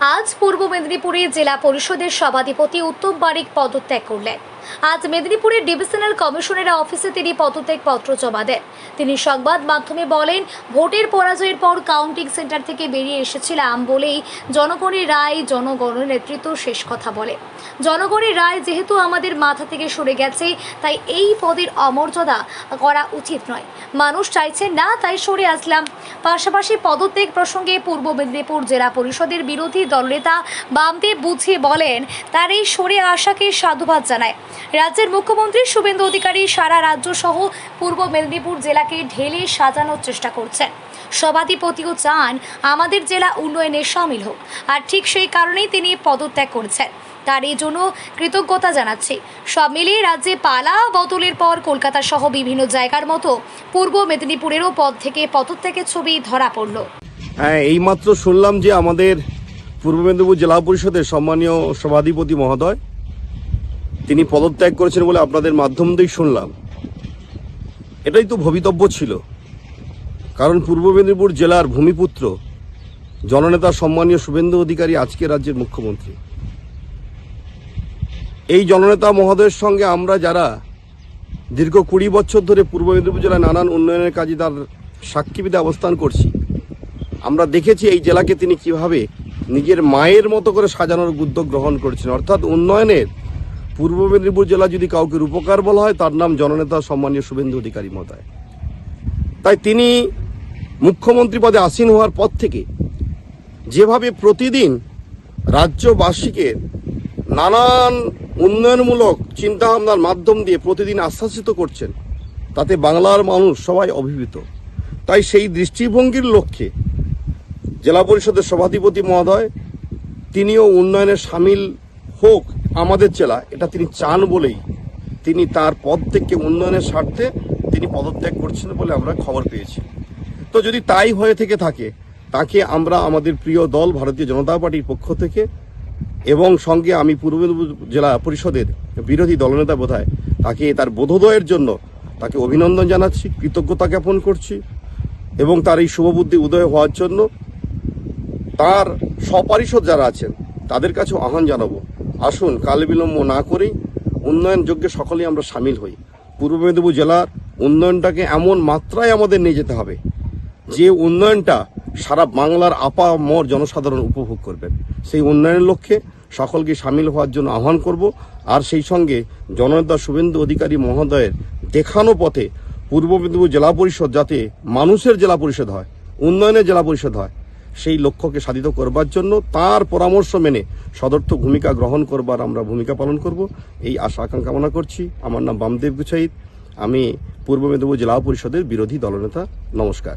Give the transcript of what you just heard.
আজ পূর্ব মেদিনীপুরে জেলা পরিষদের সভাধিপতি উত্তম বারিক পদত্যাগ করলেন। আজ মেদিনীপুরের ডিভিশনাল কমিশনের অফিসে তিনি পদত্যাগ পত্র জমা দেন। তিনি সংবাদ মাধ্যমে বলেন, ভোটের পরাজয়ের পর কাউন্টিং সেন্টার থেকে বেরিয়ে এসেছিলাম বলেই জনগণের রায় জনগণের নেতৃত্ব শেষ কথা বলে। জনগণের রায় যেহেতু আমাদের মাথা থেকে সরে গেছে, তাই এই পদের অমর্যাদা করা উচিত নয়। মানুষ চাইছেন না, তাই সরে আসলাম। পাশাপাশি পদত্যাগ প্রসঙ্গে পূর্ব মেদিনীপুর জেলা পরিষদের বিরোধী দলনেতা বামদেব বুঝিয়ে বলেন, তার এই সরে আসাকে সাধুবাদ জানায়। রাজ্যের মুখ্যমন্ত্রী শুভেন্দু অধিকারী সারা রাজ্য সহ পূর্ব মেদিনীপুর জেলাকে ঢেলে সাজানোর চেষ্টা করছেন। সভাধিপতিও চান আমাদের জেলা উন্নয়নে সামিল হোক, আর ঠিক সেই কারণেই তিনি পদত্যাগ করেছেন। তার এই জন্য কৃতজ্ঞতা জানাচ্ছি। সব মিলিয়ে রাজ্যে পালা বদলের পর কলকাতা সহ বিভিন্ন জায়গার মতো পূর্ব মেদিনীপুরেরও পদ থেকে পদত্যাগের ছবি ধরা পড়ল। হ্যাঁ, এইমাত্র শুনলাম যে আমাদের পূর্ব মেদিনীপুর জেলা পরিষদের সম্মানীয় সভাধিপতি মহোদয় তিনি পদত্যাগ করেছেন বলে আপনাদের মাধ্যম দিয়ে শুনলাম। এটাই তো ভবিতব্য ছিল, কারণ পূর্ব মেদিনীপুর জেলার ভূমিপুত্র জননেতা সম্মানীয় শুভেন্দু অধিকারী আজকে রাজ্যের মুখ্যমন্ত্রী। এই জননেতা মহোদয়ের সঙ্গে আমরা যারা দীর্ঘ 20 বছর ধরে পূর্ব মেদিনীপুর জেলায় নানান উন্নয়নের কাজে তার সাক্ষীবিদে অবস্থান করছি, আমরা দেখেছি এই জেলাকে তিনি কিভাবে নিজের মায়ের মতো করে সাজানোর উদ্যোগ গ্রহণ করেছেন। অর্থাৎ উন্নয়নের পূর্ব মেদিনীপুর জেলা যদি কাউকে রূপকার বলা হয়, তার নাম জননেতা সম্মানীয় শুভেন্দু অধিকারী মহোদয়। তাই তিনি মুখ্যমন্ত্রী পদে আসীন হওয়ার পর থেকে যেভাবে প্রতিদিন রাজ্যবাসীকে নানান উন্নয়নমূলক চিন্তাভাবনার মাধ্যম দিয়ে প্রতিদিন আশ্বাসিত করছেন, তাতে বাংলার মানুষ সবাই অভিভূত। তাই সেই দৃষ্টিভঙ্গির লক্ষ্যে জেলা পরিষদের সভাধিপতি মহোদয় তিনিও উন্নয়নে সামিল হোক আমাদের জেলা, এটা তিনি চান বলেই তিনি তার পদ থেকে উন্নয়নের স্বার্থে তিনি পদত্যাগ করছেন বলে আমরা খবর পেয়েছি। তো যদি তাই হয়ে থেকে থাকে, তাকে আমরা আমাদের প্রিয় দল ভারতীয় জনতা পার্টির পক্ষ থেকে এবং সঙ্গে আমি পূর্ব মেদিনীপুর জেলা পরিষদের বিরোধী দলনেতা বোধহয় তাকে তার বোধোদয়ের জন্য তাকে অভিনন্দন জানাচ্ছি, কৃতজ্ঞতা জ্ঞাপন করছি এবং তার এই শুভবুদ্ধি উদয় হওয়ার জন্য তার সপারিষদ যারা আছেন তাদের কাছেও আহ্বান জানাবো, আসুন কাল বিলম্ব না করেই উন্নয়ন যজ্ঞে সকলেই আমরা সামিল হই। পূর্ব মেদিনীপুর জেলার উন্নয়নটাকে এমন মাত্রায় আমাদের নিয়ে যেতে হবে যে উন্নয়নটা সারা বাংলার আপামর জনসাধারণ উপভোগ করবেন। সেই উন্নয়নের লক্ষ্যে সকলকে সামিল হওয়ার জন্য আহ্বান করব। আর সেই সঙ্গে জননেতা শুভেন্দু অধিকারী মহোদয়ের দেখানো পথে পূর্ব মেদিনীপুর জেলা পরিষদ যাতে মানুষের জেলা পরিষদ হয়, উন্নয়নের জেলা পরিষদ হয়, সেই লক্ষ্যকে সাধিত করবার জন্য তার পরামর্শ মেনে সদর্থক ভূমিকা গ্রহণ করবার আমরা ভূমিকা পালন করব, এই আশা আকাঙ্ক্ষা কামনা করছি। আমার নাম বামদেব গুছাইত, আমি পূর্ব মেদিনীপুর জেলা পরিষদের বিরোধী দলনেতা। নমস্কার।